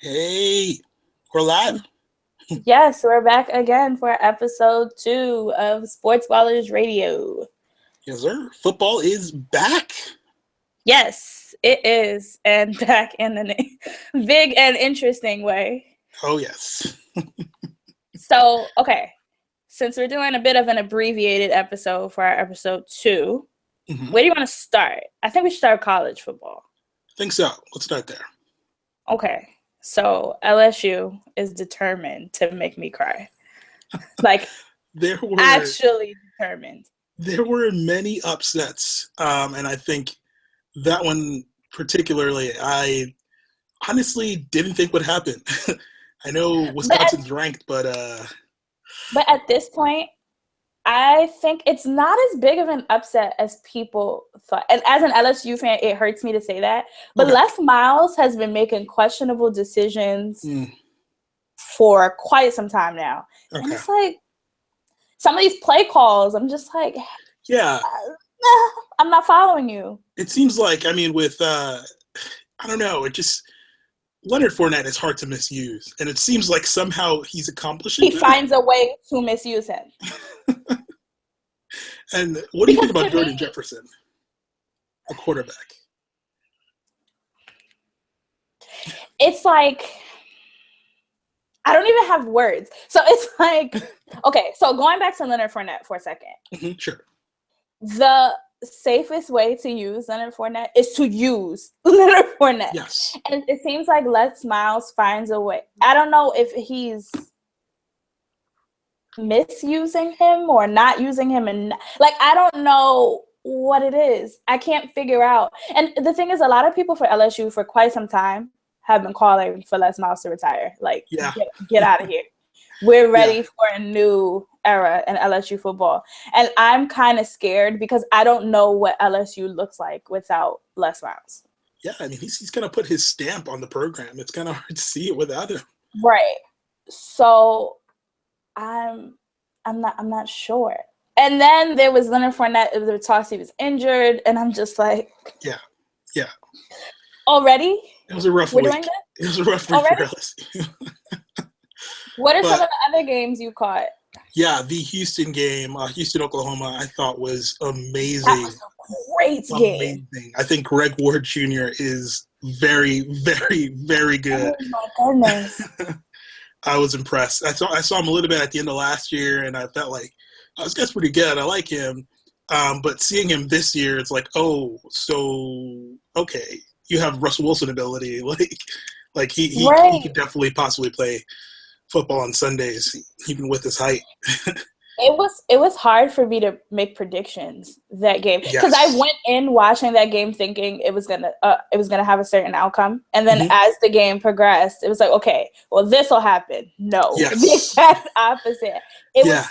Hey, we're live. Yes, we're back again for episode 2 of Sportsballers Radio. Yes, sir. Football is back. Yes, it is, and back in a big and interesting way. Oh, yes. So, okay, since we're doing a bit of an abbreviated episode for our episode 2, where do you want to start? I think we should start college football. I think so. Let's start there. Okay, so LSU is determined to make me cry. Like, actually determined. There were many upsets, and I think that one particularly, I honestly didn't think would happen. I know Wisconsin's ranked, but at this point, I think it's not as big of an upset as people thought. And as an LSU fan, it hurts me to say that. But Les Miles has been making questionable decisions for quite some time now. Okay. And it's like, some of these play calls, I'm just like, yeah, I'm not following you. It seems like, I mean, with, I don't know, it just, Leonard Fournette is hard to misuse. And it seems like somehow he's accomplishing He finds a way to misuse him. And what do you think about Jordan Jefferson, a quarterback? It's like, I don't even have words. So it's like, okay, so going back to Leonard Fournette for a second. Mm-hmm, sure. The safest way to use Leonard Fournette is to use Leonard Fournette. Yes. And it seems like Les Miles finds a way. I don't know if he's misusing him or not using him. And like, I don't know what it is. I can't figure out. And the thing is, a lot of people for LSU for quite some time have been calling for Les Miles to retire. Like, get out of here. We're ready for a new era in LSU football. And I'm kind of scared because I don't know what LSU looks like without Les Miles. Yeah, I mean, he's going to put his stamp on the program. It's kind of hard to see it without him. Right. So I'm not sure. And then there was Leonard Fournette. There were talks he was injured, and I'm just like, yeah. Already? It was a rough week. It was a rough week for LSU. What are some of the other games you caught? Yeah, the Houston game, Houston, Oklahoma, I thought was amazing. That was a great game. I think Greg Ward Jr. is very, very, very good. Oh my goodness. I was impressed. I saw him a little bit at the end of last year, and I felt like, this guy's pretty good. I like him. But seeing him this year, it's like, oh, so, okay, you have Russell Wilson ability. Like he could definitely possibly play football on Sundays, even with his height. It was hard for me to make predictions that game because I went in watching that game thinking it was gonna have a certain outcome, and then as the game progressed, it was like, okay, well, this will happen. No, the exact opposite. It was,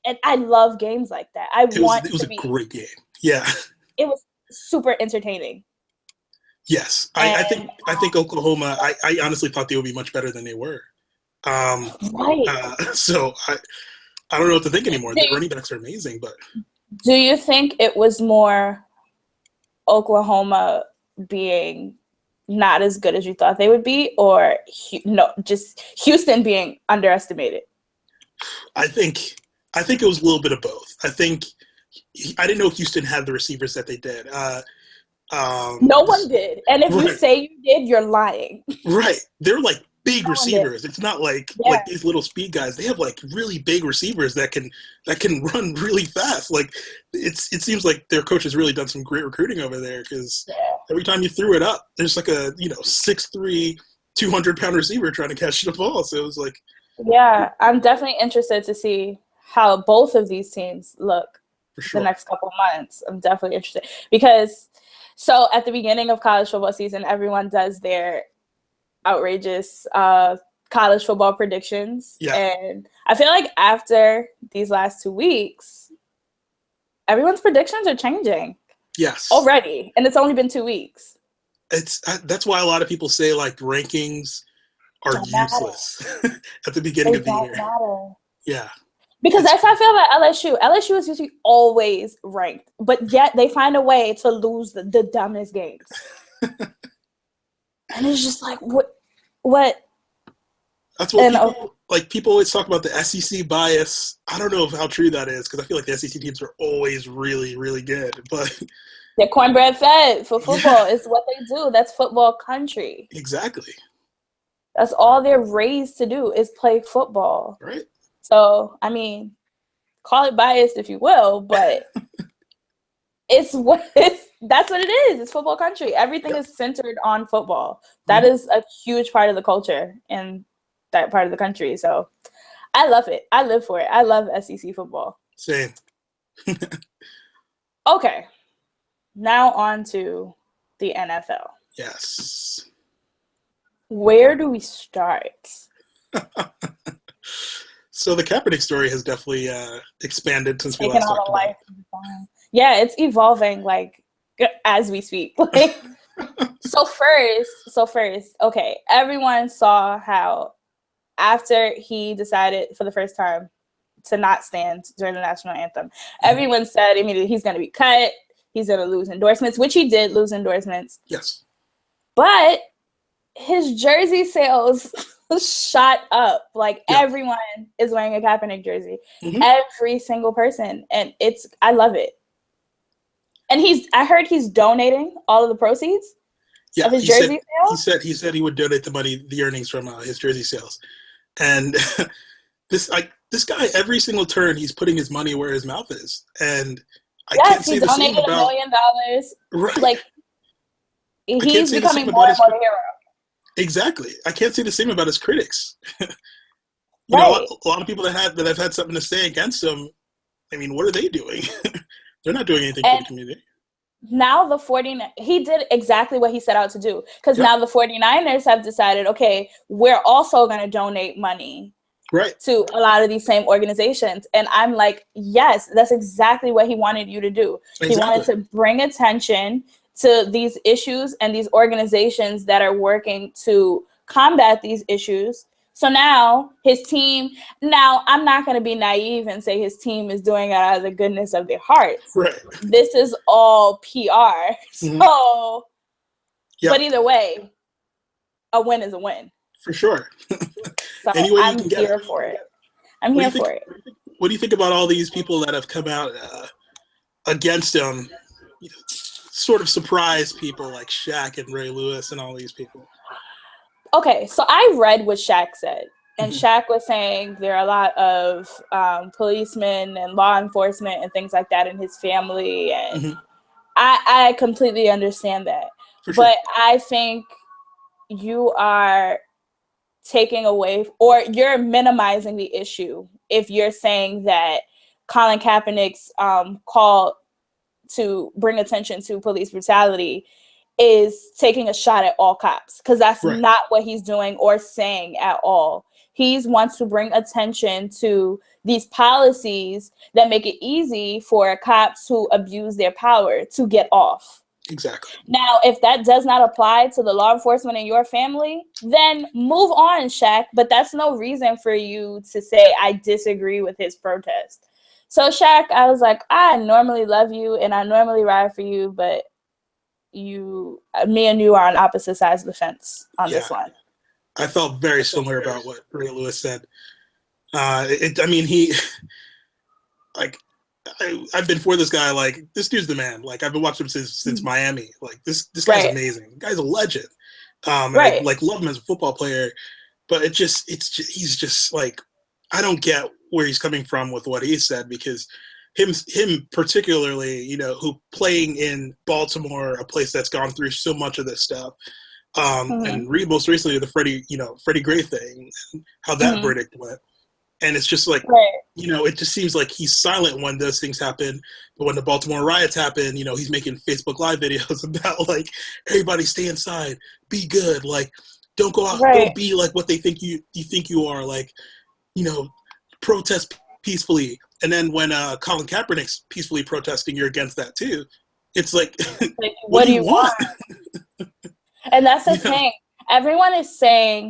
and I love games like that. It was a great game. Yeah, it was super entertaining. Yes, I think Oklahoma. I honestly thought they would be much better than they were. So I don't know what to think anymore. The running backs are amazing, but do you think it was more Oklahoma being not as good as you thought they would be, or no, just Houston being underestimated? I think it was a little bit of both. I didn't know Houston had the receivers that they did. No one did, and if you say you did, you're lying. Right, they're like big receivers. It's not like these little speed guys. They have like really big receivers that can run really fast. Like it seems like their coach has really done some great recruiting over there because every time you threw it up, there's like a 6'3", 200-pound receiver trying to catch the ball. So it was like, yeah, I'm definitely interested to see how both of these teams look the next couple of months. I'm definitely interested because so at the beginning of college football season, everyone does their outrageous college football predictions. Yeah. And I feel like after these last 2 weeks, everyone's predictions are changing. Yes. Already. And it's only been 2 weeks. That's why a lot of people say like rankings are useless at the beginning of the year. Matter. Yeah. Because that's how I feel about LSU. LSU is usually always ranked, but yet they find a way to lose the dumbest games. And it's just like, what That's what people always talk about, the SEC bias. I don't know how true that is, because I feel like the SEC teams are always really, really good. But they're cornbread fed for football. Yeah. It's what they do. That's football country. Exactly. That's all they're raised to do is play football. Right. So, I mean, call it biased if you will, but that's what it is. It's football country. Everything is centered on football. That is a huge part of the culture in that part of the country. So I love it. I live for it. I love SEC football. Same. Okay. Now on to the NFL. Yes. Where do we start? So the Kaepernick story has definitely expanded since we last talked about it. Yeah, it's evolving like as we speak. Like, so first, okay, everyone saw how after he decided for the first time to not stand during the national anthem, everyone said immediately he's going to be cut, he's going to lose endorsements, which he did lose endorsements. Yes. But his jersey sales shot up. Like, everyone is wearing a Kaepernick jersey. Every single person. And I love it. And I heard he's donating all of the proceeds of his jersey sales. He said he would donate the earnings from his jersey sales. And this guy, every single turn, he's putting his money where his mouth is. And I can't say the same about... $1 million. Right. Like, he's becoming more and more a hero. Exactly. I can't say the same about his critics. You know, a lot of people that have had something to say against him, I mean, what are they doing? They're not doing anything for the community. Now he did exactly what he set out to do. Because now the 49ers have decided, okay, we're also going to donate money to a lot of these same organizations. And I'm like, yes, that's exactly what he wanted you to do. Exactly. He wanted to bring attention to these issues and these organizations that are working to combat these issues. So now his team, I'm not going to be naive and say his team is doing it out of the goodness of their hearts. Right. This is all PR. So, but either way, a win is a win. For sure. So I'm here for it. I'm here for it. What do you think about all these people that have come out against him? Sort of surprise people like Shaq and Ray Lewis and all these people. Okay, so I read what Shaq said, and Shaq was saying there are a lot of policemen and law enforcement and things like that in his family, and I completely understand that. But I think you are taking away, or you're minimizing the issue if you're saying that Colin Kaepernick's call to bring attention to police brutality is taking a shot at all cops, because that's not what he's doing or saying at all. He wants to bring attention to these policies that make it easy for cops who abuse their power to get off. Exactly. Now, if that does not apply to the law enforcement in your family, then move on, Shaq. But that's no reason for you to say, I disagree with his protest. So, Shaq, I was like, I normally love you and I normally ride for you, but me and you are on opposite sides of the fence on this one. I felt very similar about what Ray Lewis said. I've been for this guy. Like, this dude's the man. Like, I've been watching him since Miami. Like, this guy's amazing. The guy's a legend. I love him as a football player, but he's just like, I don't get where he's coming from with what he said, because him particularly, who playing in Baltimore, a place that's gone through so much of this stuff, and most recently the Freddie Gray thing, how that verdict went. And it's just like, it just seems like he's silent when those things happen. But when the Baltimore riots happen, he's making Facebook Live videos about, like, everybody stay inside, be good, like, don't go out, don't be like what they think you think you are, like, protest peacefully. And then when Colin Kaepernick's peacefully protesting, you're against that too. It's like, what do you want? And that's the thing. Everyone is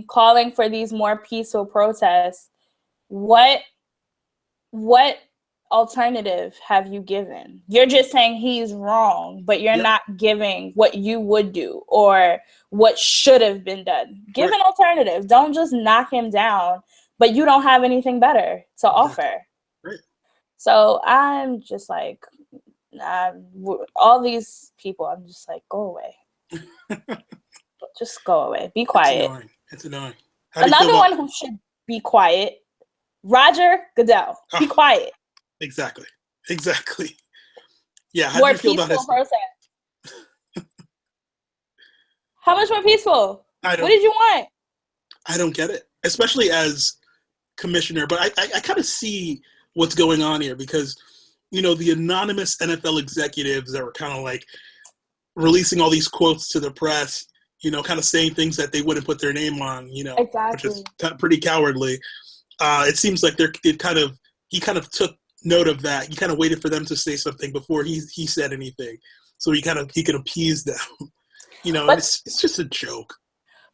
calling for these more peaceful protests. What alternative have you given? You're just saying he's wrong, but you're not giving what you would do or what should have been done. Give an alternative. Don't just knock him down, but you don't have anything better to offer. Right. So I'm just like, all these people, I'm just like, go away. Just go away. Be quiet. It's annoying. Another one who should be quiet, Roger Goodell. Be quiet. Exactly. Yeah. How do you feel about his person? How much more peaceful? What did you want? I don't get it, especially as commissioner. But I kind of see what's going on here because, the anonymous NFL executives that were kind of like releasing all these quotes to the press, kind of saying things that they wouldn't put their name on, exactly. Which is pretty cowardly. It seems like he kind of took note of that. He kind of waited for them to say something before he said anything, so he could appease them. But, it's just a joke.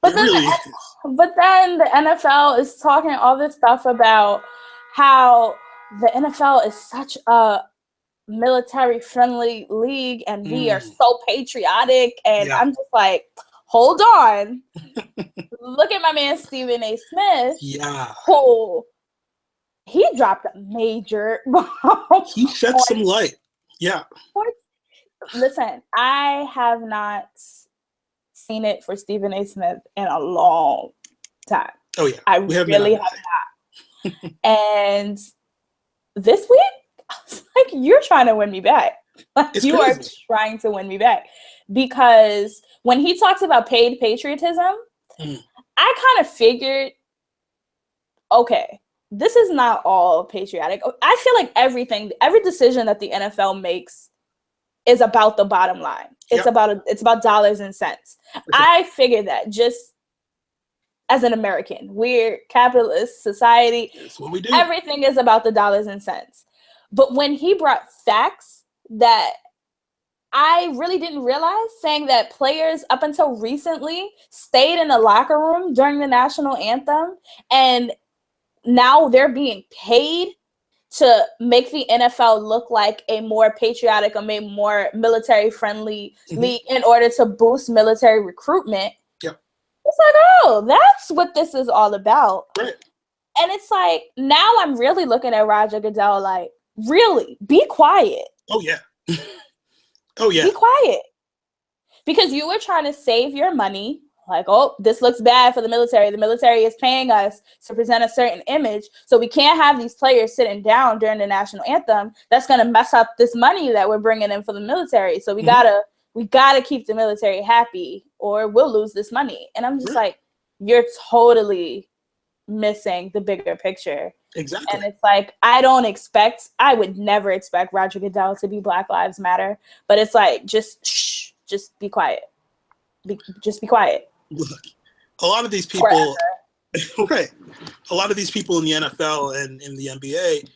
But then the NFL is talking all this stuff about how the NFL is such a military-friendly league, and we are so patriotic. And I'm just like, hold on. Look at my man Stephen A. Smith. Yeah. Who he dropped a major bomb. He shed some light. Yeah. Listen, I have not seen it for Stephen A. Smith in a long time. Oh yeah. I really have not. And this week, I was like, you're trying to win me back. You are trying to win me back. Because when he talks about paid patriotism, I kind of figured, okay, this is not all patriotic. I feel like every decision that the NFL makes is about the bottom line. It's about dollars and cents. Sure. I figured that just as an American, we're capitalist society. That's what we do. Everything is about the dollars and cents. But when he brought facts that I really didn't realize, saying that players up until recently stayed in the locker room during the national anthem, and now they're being paid to make the NFL look like a more patriotic, a more military-friendly league in order to boost military recruitment. Yep. It's like, oh, that's what this is all about. Right. And it's like, now I'm really looking at Roger Goodell like, really, be quiet. Oh, yeah. Oh, yeah. Be quiet. Because you were trying to save your money. Like, oh, this looks bad for the military. The military is paying us to present a certain image. So we can't have these players sitting down during the national anthem. That's going to mess up this money that we're bringing in for the military. So we gotta keep the military happy or we'll lose this money. And I'm just like, you're totally missing the bigger picture. Exactly. And it's like, I would never expect Roger Goodell to be Black Lives Matter. But it's like, just be quiet. Just be quiet. Look, a lot of these people, right? A lot of these people in the NFL and in the NBA,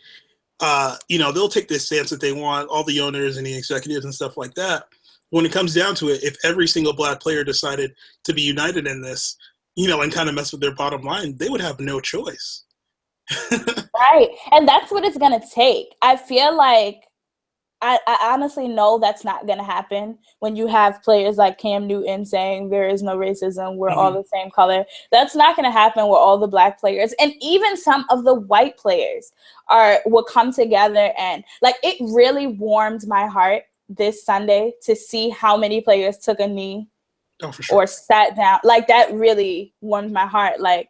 they'll take this stance that they want, all the owners and the executives and stuff like that. When it comes down to it, if every single Black player decided to be united in this, and kind of mess with their bottom line, they would have no choice. Right. And that's what it's going to take. I feel like I honestly know that's not going to happen when you have players like Cam Newton saying there is no racism, we're all the same color. That's not going to happen with all the Black players. And even some of the white players will come together. And like, it really warmed my heart this Sunday to see how many players took a knee or sat down. Like, that really warmed my heart. Like,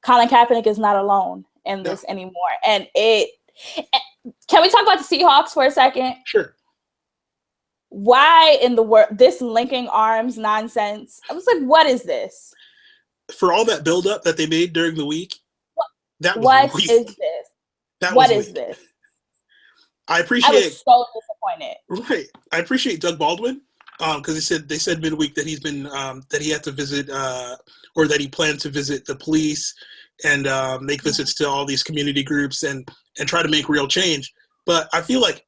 Colin Kaepernick is not alone in this anymore. And can we talk about the Seahawks for a second? Sure. Why in the world this linking arms nonsense? I was like, what is this? For all that buildup that they made during the week, what is this? What is this? I was so disappointed. Right. I appreciate Doug Baldwin because they said midweek that he's been that he had to visit or that he planned to visit the police and make visits to all these community groups and try to make real change. But I feel like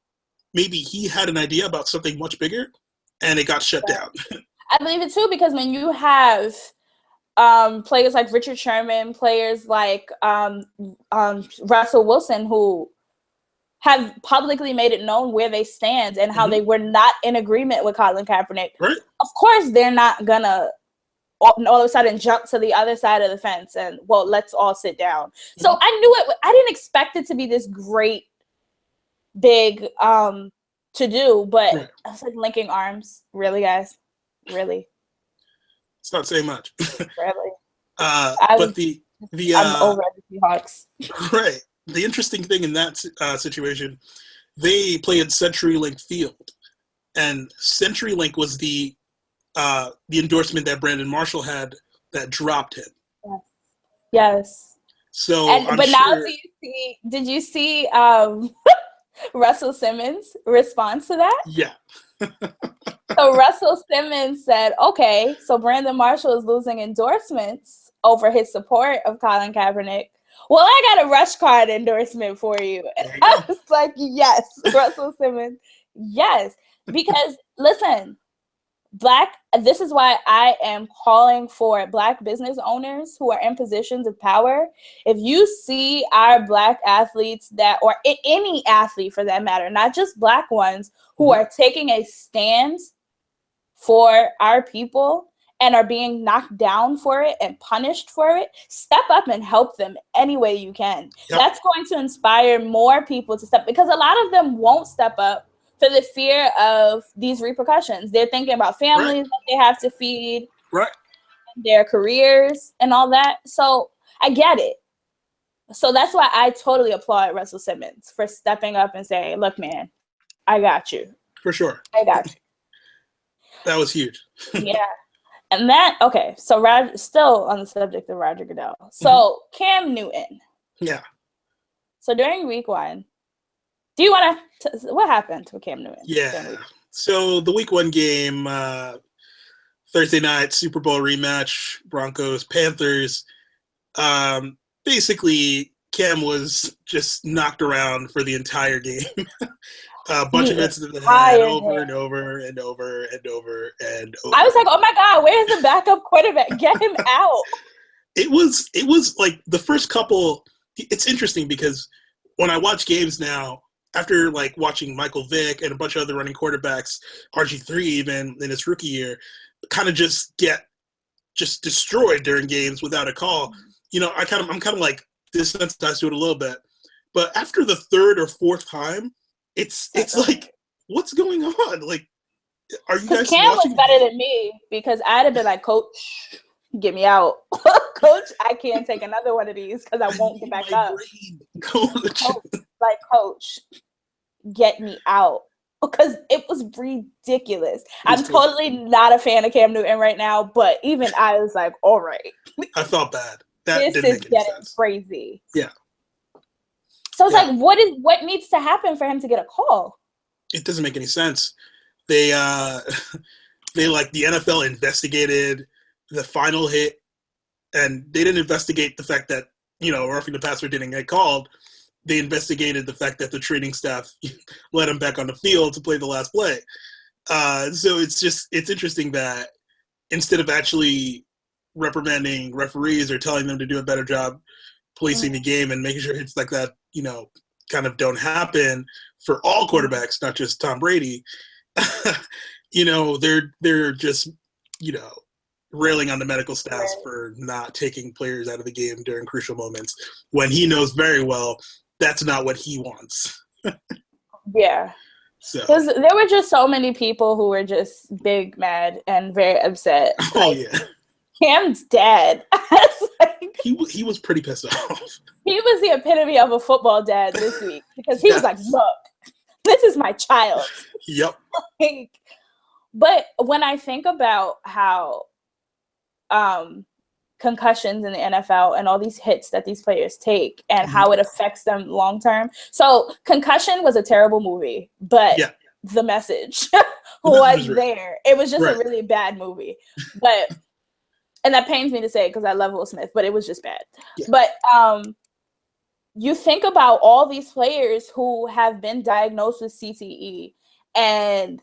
maybe he had an idea about something much bigger and it got shut down. I believe it too, because when you have players like Richard Sherman, players like Russell Wilson, who have publicly made it known where they stand and how they were not in agreement with Colin Kaepernick. Right. Of course, they're not gonna all of a sudden jump to the other side of the fence and, well, let's all sit down. So I knew it. I didn't expect it to be this great, big to do, but I was like linking arms. Really, guys? Really? It's not saying much. Really? But I'm over the Seahawks. Right. The interesting thing in that situation, they play at CenturyLink Field, and CenturyLink was the endorsement that Brandon Marshall had that dropped him. Yes. So, now, did you see Russell Simmons' response to that? Yeah. So Russell Simmons said, "Okay, so Brandon Marshall is losing endorsements over his support of Colin Kaepernick. Well, I got a rush card endorsement for you." I was like, yes, Russell Simmons, yes. Because, listen, this is why I am calling for Black business owners who are in positions of power. If you see our Black athletes or any athlete for that matter, not just Black ones, who are taking a stand for our people and are being knocked down for it and punished for it, step up and help them any way you can. Yep. That's going to inspire more people to step, because a lot of them won't step up for the fear of these repercussions. They're thinking about families that they have to feed, their careers and all that. So I get it. So that's why I totally applaud Russell Simmons for stepping up and saying, look, man, I got you. For sure. I got you. That was huge. Yeah. And so still on the subject of Roger Goodell. So Cam Newton. Yeah. So during week 1, do you want to, what happened to Cam Newton? Yeah. So the week 1 game, Thursday night, Super Bowl rematch, Broncos-Panthers. Basically, Cam was just knocked around for the entire game. A bunch of incidents that over and over and over and over and over. I was like, oh my God, where's the backup quarterback? Get him out. It was like the first couple. It's interesting because when I watch games now, after like watching Michael Vick and a bunch of other running quarterbacks, RG3 even in his rookie year, kind of just get destroyed during games without a call. You know, I'm kind of like desensitized to it a little bit. But after the third or fourth time, it's like, what's going on? Like, are you guys Cam watching? Was better than me because I'd have been like, Coach, get me out. Coach, I can't take another one of these because I won't get back up. Coach, get me out. Because it was ridiculous. I'm totally not a fan of Cam Newton right now, but even I was like, all right. I felt bad. This is getting crazy. Yeah. So it's like, what needs to happen for him to get a call? It doesn't make any sense. They like the NFL investigated the final hit, and they didn't investigate the fact that, you know, roughing the passer didn't get called. They investigated the fact that the training staff let him back on the field to play the last play. So it's interesting that instead of actually reprimanding referees or telling them to do a better job policing the game and making sure hits like that, you know, kind of don't happen for all quarterbacks, not just Tom Brady, you know, they're just, you know, railing on the medical staff for not taking players out of the game during crucial moments when he knows very well that's not what he wants. Yeah. Because there were just so many people who were just big mad and very upset. Oh, yeah. Cam's dad. Like, he was pretty pissed off. He was the epitome of a football dad this week because he was like, look, this is my child. Yep. Like, but when I think about how concussions in the NFL and all these hits that these players take and how it affects them long term. So Concussion was a terrible movie, but the message was there. It was just a really bad movie. But and that pains me to say because I love Will Smith, but it was just bad. Yeah. But you think about all these players who have been diagnosed with CTE and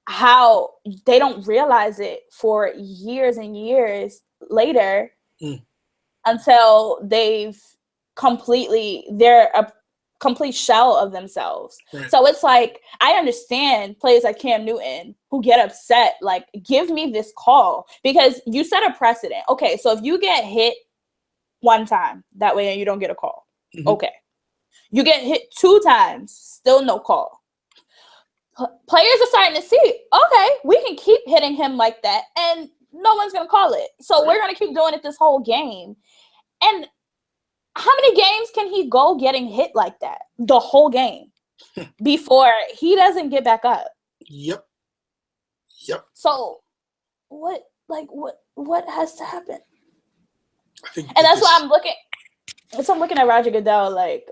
how they don't realize it for years and years later until they're complete shell of themselves. Right. So it's like, I understand players like Cam Newton who get upset, like, give me this call, because you set a precedent. Okay, so if you get hit one time, that way you don't get a call. Mm-hmm. Okay. You get hit 2 times, still no call. Players are starting to see, okay, we can keep hitting him like that, and no one's going to call it. So we're going to keep doing it this whole game. And how many games can he go getting hit like that? The whole game before he doesn't get back up. Yep. So what has to happen? And that's why I'm looking. So I'm looking at Roger Goodell like,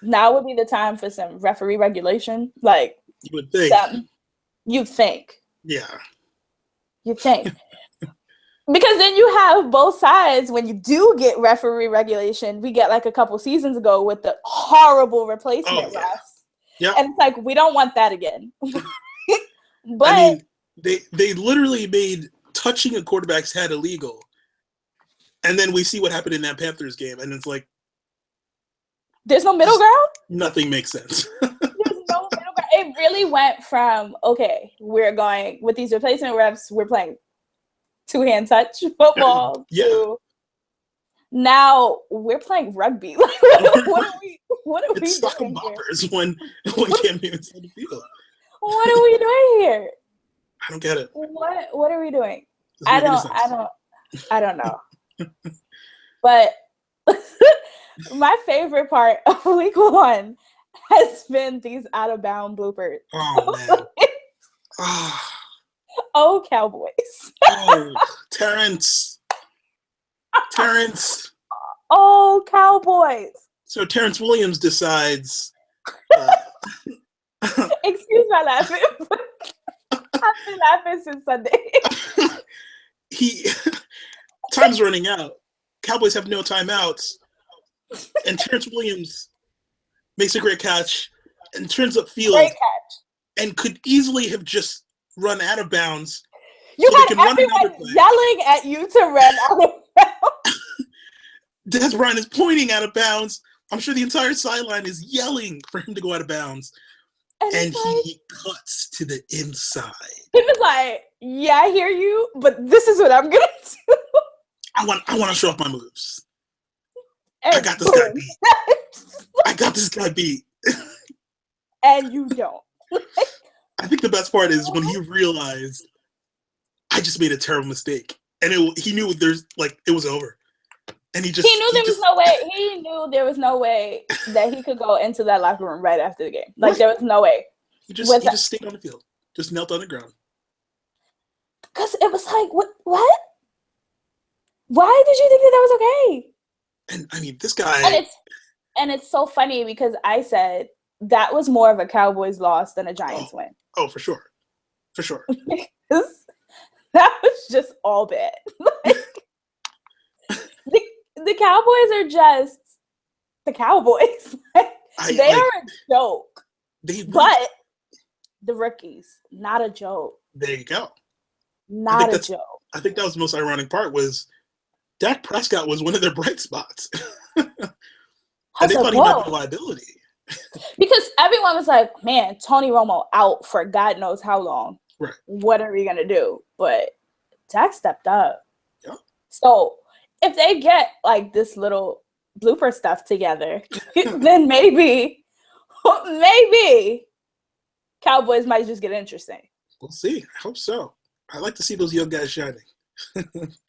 now would be the time for some referee regulation. Like, you would think. You think. Yeah. You think. Because then you have both sides. When you do get referee regulation, we get like a couple seasons ago with the horrible replacement refs. Yeah. And it's like, we don't want that again. But I mean, they literally made touching a quarterback's head illegal. And then we see what happened in that Panthers game, and it's like, there's no middle ground? Nothing makes sense. There's no middle ground. It really went from, okay, we're going with these replacement refs, we're playing 2-hand touch football. Yeah. To now we're playing rugby. What are we it's stock doing boppers when Cam Newton's on the field. What are we doing here? I don't get it. What are we doing? I don't know. But my favorite part of week 1 has been these out of bound bloopers. Oh man. Oh, Cowboys. Oh, Terrence. Oh, Cowboys. So Terrence Williams decides. Excuse my laughing. I've been laughing since Sunday. Time's running out. Cowboys have no timeouts. And Terrence Williams makes a great catch and turns up field. Great catch. And could easily have just run out of bounds. You had everyone yelling at you to run out of bounds. Des Bryant is pointing out of bounds. I'm sure the entire sideline is yelling for him to go out of bounds. And he cuts to the inside. He was like, yeah, I hear you, but this is what I'm going to do. I want to show off my moves. And I got this guy beat. I got this guy beat. And you don't. I think the best part is when he realized I just made a terrible mistake. And he knew it was over. And he knew there was no way. He knew there was no way that he could go into that locker room right after the game. Like, there was no way. He just stayed on the field. Just knelt on the ground. Because it was like, what? Why did you think that was okay? And I mean, this guy. And it's so funny because I said that was more of a Cowboys loss than a Giants win. Oh, for sure. For sure. Because that was just all bad. The Cowboys are just the Cowboys. They are a joke. But the rookies, not a joke. There you go. Not a joke. I think that was the most ironic part was Dak Prescott was one of their bright spots. And they thought he might be a liability. Because everyone was like, man, Tony Romo out for God knows how long. Right. What are we going to do? But Dak stepped up. Yeah. So if they get like this little blooper stuff together, then maybe Cowboys might just get interesting. We'll see. I hope so. I like to see those young guys shining.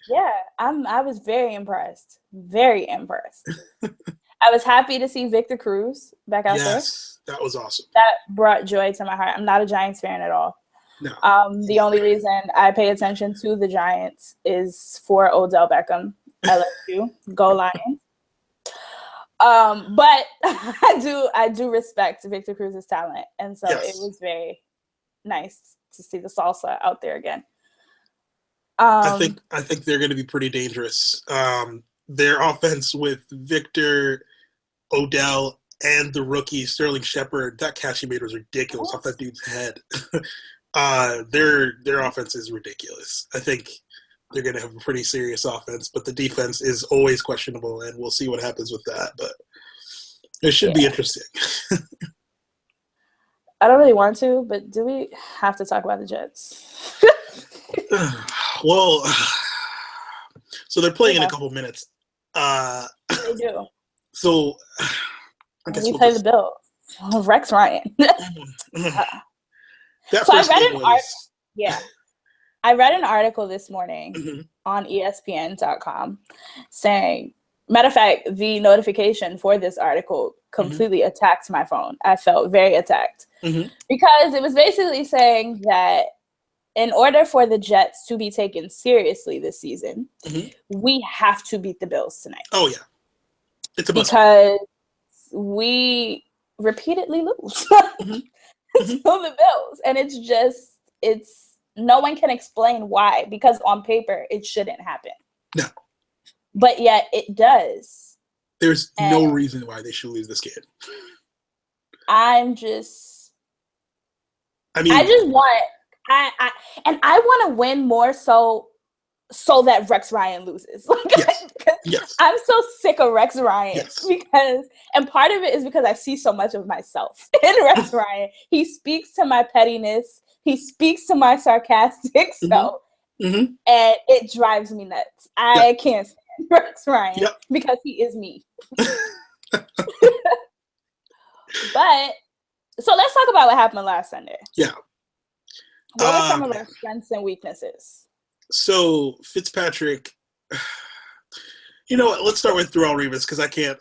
Yeah, I was very impressed. Very impressed. I was happy to see Victor Cruz back out there. Yes, that was awesome. That brought joy to my heart. I'm not a Giants fan at all. No. The only reason I pay attention to the Giants is for Odell Beckham. LSU, go Lions. But I do respect Victor Cruz's talent, and so It was very nice to see the salsa out there again. I think they're going to be pretty dangerous. Their offense with Victor, Odell, and the rookie Sterling Shepard, that catch he made was ridiculous off that dude's head. Their offense is ridiculous. I think they're going to have a pretty serious offense, but the defense is always questionable, and we'll see what happens with that. But It should be interesting. I don't really want to, but do we have to talk about the Jets? Well, so they're playing in a couple minutes. They do. So I guess we play the Bills. Rex Ryan. I read an article this morning on ESPN.com saying, matter of fact, the notification for this article completely attacked my phone. I felt very attacked because it was basically saying that in order for the Jets to be taken seriously this season, we have to beat the Bills tonight. Oh, yeah. It's a must. Because we repeatedly lose to the Bills. And it's no one can explain why, because on paper it shouldn't happen. No. But yet it does. There's no reason why they should lose this game. I want to win more so that Rex Ryan loses. Yes. I'm so sick of Rex Ryan and part of it is because I see so much of myself in Rex Ryan. He speaks to my pettiness. He speaks to my sarcastic self, and it drives me nuts. I can't stand Rex Ryan because he is me. But so let's talk about what happened last Sunday. Yeah. What were some of our strengths and weaknesses? So Fitzpatrick, you know what? Let's start with Darrelle Revis because I can't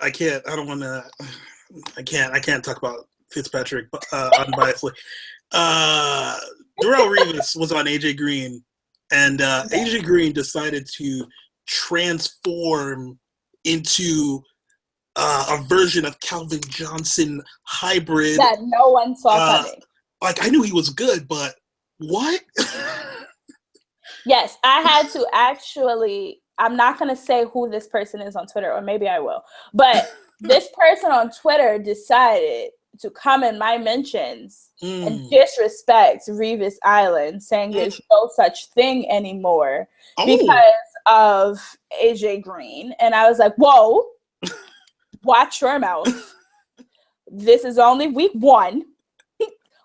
talk about Fitzpatrick unbiasedly. Darrelle Revis was on AJ Green, and AJ Green decided to transform into a version of Calvin Johnson hybrid that no one saw coming. I knew he was good, but what? Yes, I had to actually. I'm not going to say who this person is on Twitter, or maybe I will. But this person on Twitter decided to come in my mentions and disrespect Revis Island, saying there's no such thing anymore because of AJ Green. And I was like, whoa, watch your mouth. This is only week 1.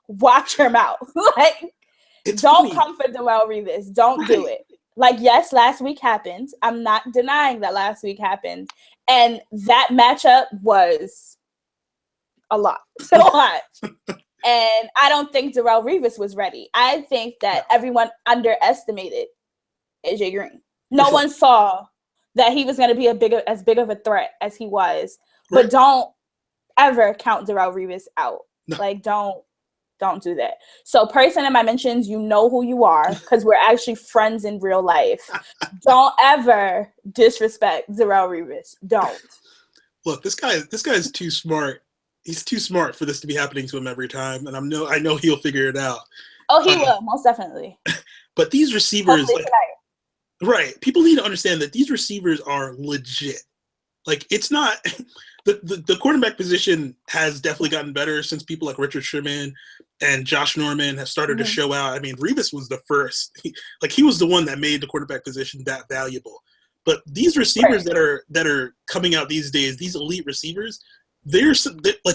Watch your mouth. Don't come for Darrelle Revis. Don't do it. Yes, last week happened. I'm not denying that last week happened. And that matchup was a lot. A lot. And I don't think Darrelle Revis was ready. I think that everyone underestimated AJ Green. No one saw that he was going to be as big of a threat as he was. Right. But don't ever count Darrelle Revis out. No. Don't do that. So person in my mentions, you know who you are because we're actually friends in real life. Don't ever disrespect Darrelle Revis. Don't. Look, this guy is too smart. He's too smart for this to be happening to him every time, and I know he'll figure it out. Oh, he will, most definitely. But these receivers, right? People need to understand that these receivers are legit. It's not the quarterback position has definitely gotten better since people like Richard Sherman and Josh Norman have started to show out. I mean, Revis was the first. He was the one that made the quarterback position that valuable. But these receivers that are coming out these days, these elite receivers, they're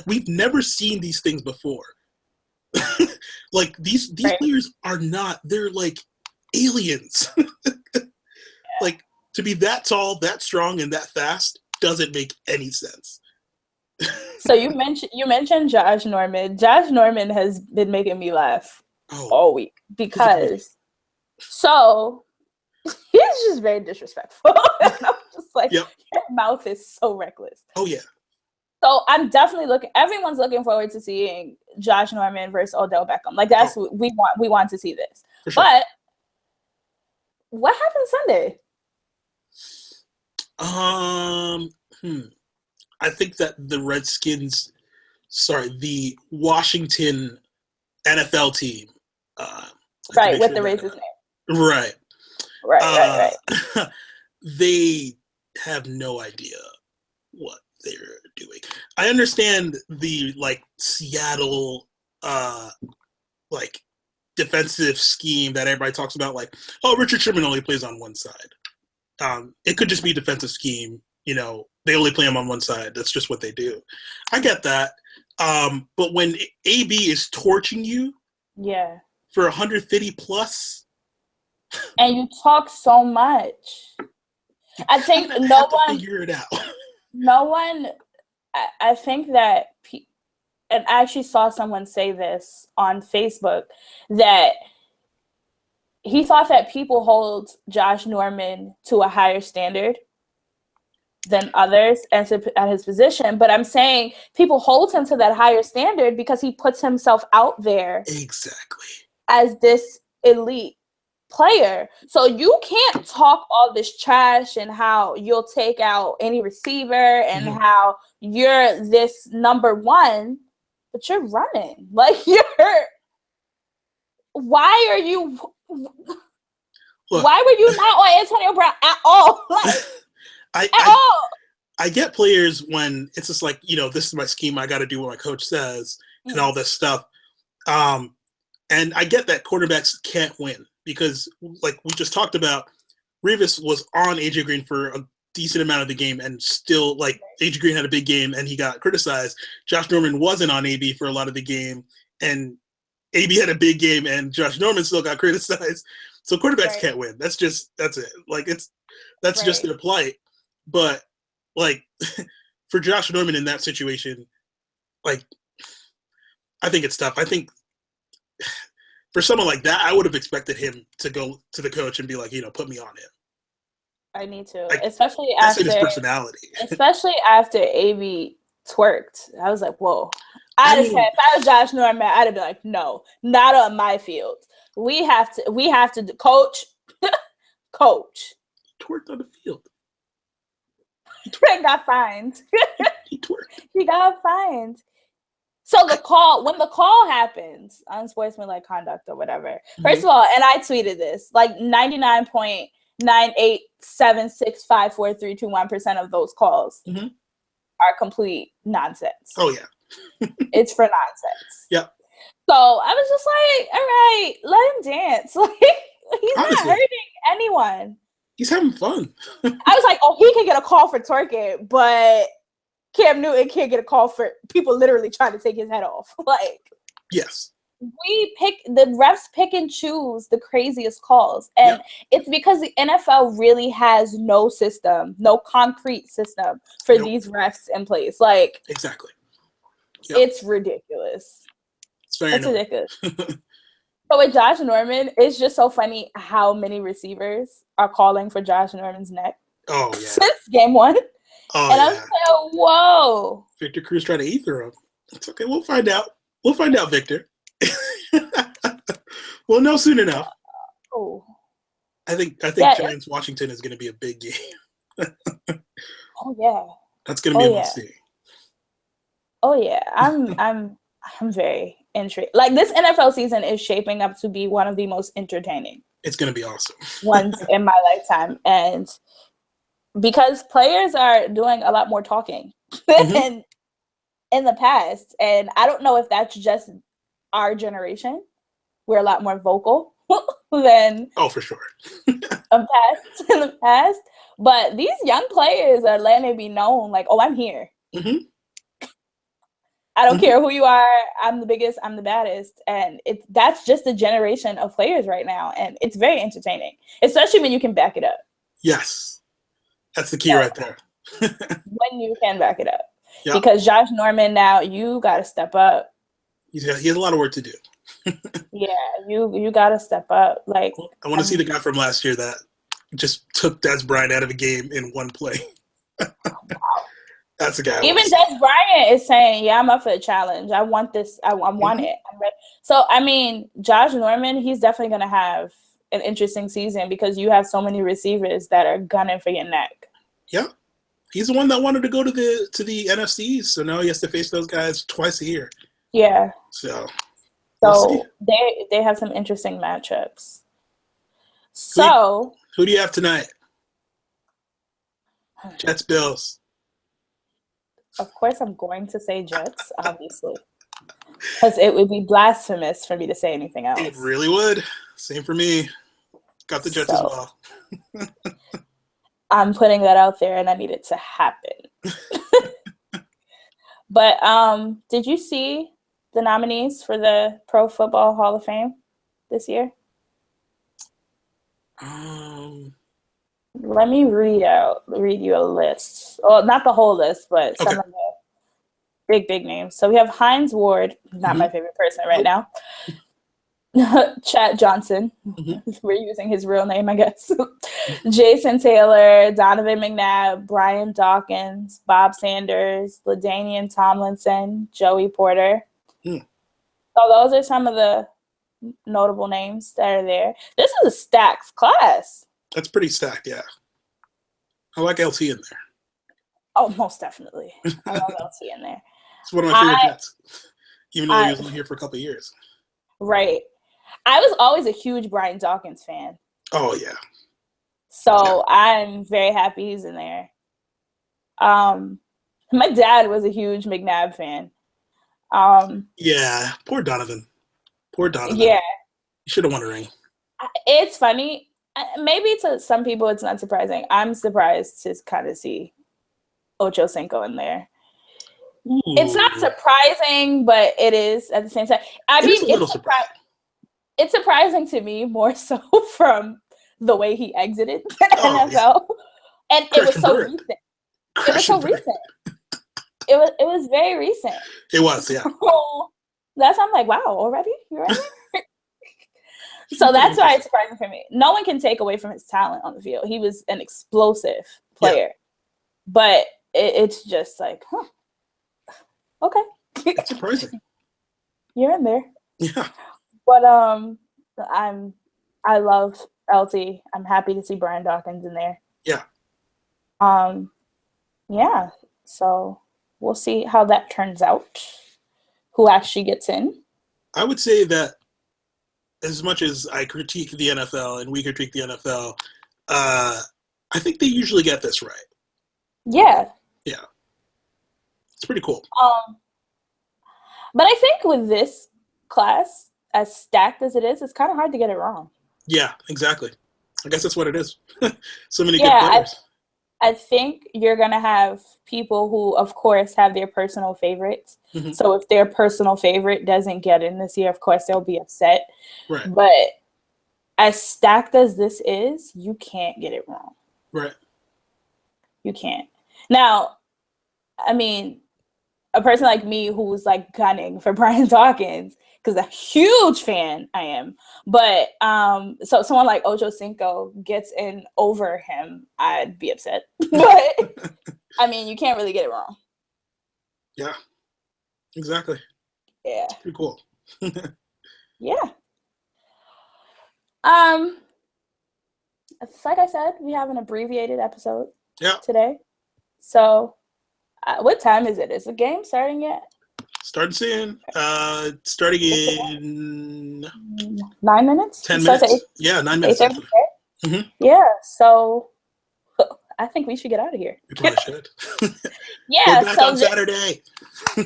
we've never seen these things before. These players are not. They're like aliens. To be that tall, that strong, and that fast doesn't make any sense. So you mentioned Josh Norman. Josh Norman has been making me laugh all week because he's just very disrespectful. And I'm just your mouth is so reckless. Oh yeah. So I'm definitely everyone's looking forward to seeing Josh Norman versus Odell Beckham. That's what we want. We want to see this. Sure. But what happened Sunday? I think that the Washington NFL team. With the racist name. Right. Right. They have no idea what they're doing. I understand the Seattle defensive scheme that everybody talks about. Richard Sherman only plays on one side. It could just be defensive scheme. you know, they only play him on one side. That's just what they do. I get that. But when AB is torching you for 150 plus. And you talk so much. I think no one figure it out. No one, I think that, and I actually saw someone say this on Facebook, that he thought that people hold Josh Norman to a higher standard than others at his position. But I'm saying people hold him to that higher standard because he puts himself out there exactly as this elite player. So you can't talk all this trash and how you'll take out any receiver and how you're this number one, but you're running. Like, why are you Look, why were you not on Antonio Brown at all? Like, I get players when it's just like, you know, this is my scheme, I got to do what my coach says and all this stuff. And I get that quarterbacks can't win because, like we just talked about, Revis was on AJ Green for a decent amount of the game and still, like, AJ Green had a big game and he got criticized. Josh Norman wasn't on AB for a lot of the game and AB had a big game and Josh Norman still got criticized. So quarterbacks can't win. That's it. Like, that's just their plight. But, like, for Josh Norman in that situation, like, I think it's tough. I think for someone like that, I would have expected him to go to the coach and be like, you know, put me on him. I need to, like, especially that's after his personality. especially after AB twerked. I was like, whoa. I'd have said, if I was Josh Norman, I'd have been like, no, not on my field. We have to coach. Coach. He twerked on the field. He got fined. He twerked. He got fined. So when the call happens, unsportsmanlike conduct or whatever, first of all, and I tweeted this, like 99.987654321% of those calls are complete nonsense. Oh, yeah. It's for nonsense. Yeah. So I was just like, all right, let him dance. Like, he's not hurting anyone. He's having fun. I was like, oh, he can get a call for twerking, but Cam Newton can't get a call for people literally trying to take his head off. Like, yes. The refs pick and choose the craziest calls. And it's because the NFL really has no system, no concrete system for these refs in place. Like, exactly. It's ridiculous. It's ridiculous. So with Josh Norman, it's just so funny how many receivers are calling for Josh Norman's neck. Oh, yeah. Since game one. Oh, and I'm like, whoa. Victor Cruz tried to eat through him. It's okay. We'll find out. We'll find out, Victor. We'll know soon enough. Oh. I think Giants Washington is going to be a big game. Oh, yeah. That's going to be a must-see. Oh, yeah. I'm very intrigued. Like, this NFL season is shaping up to be one of the most entertaining. It's going to be awesome. Ones in my lifetime. And because players are doing a lot more talking than in the past. And I don't know if that's just our generation. We're a lot more vocal than for sure. in the past. But these young players are letting it be known, like, oh, I'm here. I don't care who you are. I'm the biggest. I'm the baddest. And that's just the generation of players right now. And it's very entertaining, especially when you can back it up. Yes. That's the key right there. When you can back it up. Yep. Because Josh Norman, now you got to step up. He has a lot of work to do. Yeah, you got to step up. Like, I want to see the guy from last year that just took Des Bryant out of a game in one play. Wow. That's the guy. Even Des Bryant is saying, yeah, I'm up for the challenge. I want this. I want it. I'm ready. So, I mean, Josh Norman, he's definitely going to have an interesting season because you have so many receivers that are gunning for your neck. Yeah. He's the one that wanted to go to the NFC, so now he has to face those guys twice a year. Yeah. So we'll they have some interesting matchups. So who do you have tonight? Jets, Bills. Of course, I'm going to say Jets, obviously, because it would be blasphemous for me to say anything else. It really would. Same for me. Got the Jets as well. I'm putting that out there, and I need it to happen. But did you see the nominees for the Pro Football Hall of Fame this year? Let me read you a list. Well, not the whole list, but some of the big names. So we have Hines Ward, not my favorite person right now. Chat Johnson. We're using his real name, I guess. Jason Taylor, Donovan McNabb, Brian Dawkins, Bob Sanders, LaDainian Tomlinson, Joey Porter. So those are some of the notable names that are there. This is a stacked class. That's pretty stacked, yeah. I like LT in there. Oh, most definitely. I love LT in there. It's one of my favorite Jets, even though he was only here for a couple of years. Right. I was always a huge Brian Dawkins fan. Oh, yeah. So I'm very happy he's in there. My dad was a huge McNabb fan. Yeah, poor Donovan. Yeah. He should have won a ring. It's funny. Maybe to some people it's not surprising. I'm surprised to kind of see Ocho Cinco in there. Ooh. It's not surprising, but it is at the same time. It's surprising to me more so from the way he exited the NFL. Yeah. And it was so recent. It was very recent. It was, yeah. So that's I'm like, wow, already? You're right. So that's why it's surprising for me. No one can take away from his talent on the field. He was an explosive player. Yeah. But it's just like, okay. It's surprising. You're in there. Yeah. But I love LT. I'm happy to see Brian Dawkins in there. Yeah. Yeah. So we'll see how that turns out. Who actually gets in? I would say that as much as I critique the NFL and we critique the NFL, I think they usually get this right. Yeah. Yeah. It's pretty cool. But I think with this class, as stacked as it is, it's kind of hard to get it wrong. Yeah, exactly. I guess that's what it is. So many good players. I think you're going to have people who, of course, have their personal favorites. Mm-hmm. So if their personal favorite doesn't get in this year, of course, they'll be upset. Right. But as stacked as this is, you can't get it wrong. Right. You can't. Now, I mean, a person like me who's like gunning for Brian Dawkins, because a huge fan I am. But so someone like Ocho Cinco gets in over him, I'd be upset. But I mean, you can't really get it wrong. Yeah, exactly. Yeah. It's pretty cool. Yeah. Like I said, we have an abbreviated episode today. So what time is it? Is the game starting yet? Starting soon. Starting in 9 minutes? 10 minutes. Yeah, 9 minutes. Mm-hmm. Yeah, so I think we should get out of here. We probably should. Yeah. We're back on Saturday.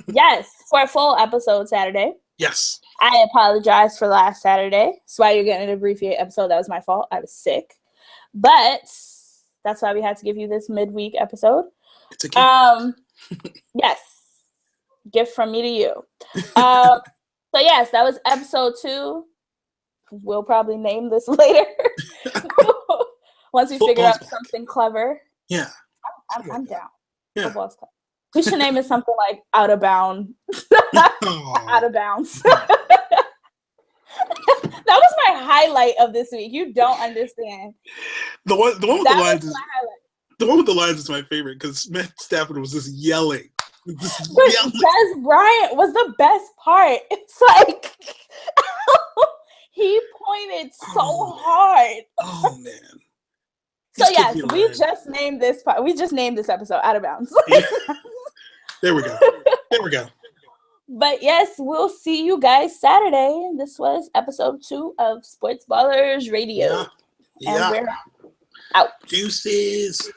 Yes, for a full episode Saturday. Yes. I apologize for last Saturday. That's why you're getting an abbreviated episode. That was my fault. I was sick. But that's why we had to give you this midweek episode. It's a gift. Yes. Gift from me to you. So yes, that was episode 2. We'll probably name this later. Once we figure out something clever. Yeah. I'm down. Yeah. We should name it something like Out of Bound. Out of Bounds. That was my highlight of this week. You don't understand. The one with the one with the lines is my favorite because Matt Stafford was just yelling. Des Bryant was the best part. It's like he pointed so hard. Oh man. So yes, we just named this part. We just named this episode Out of Bounds. Yeah. There we go. But yes, we'll see you guys Saturday. This was episode 2 of Sportsballers Radio. Yeah. And we're out. Deuces.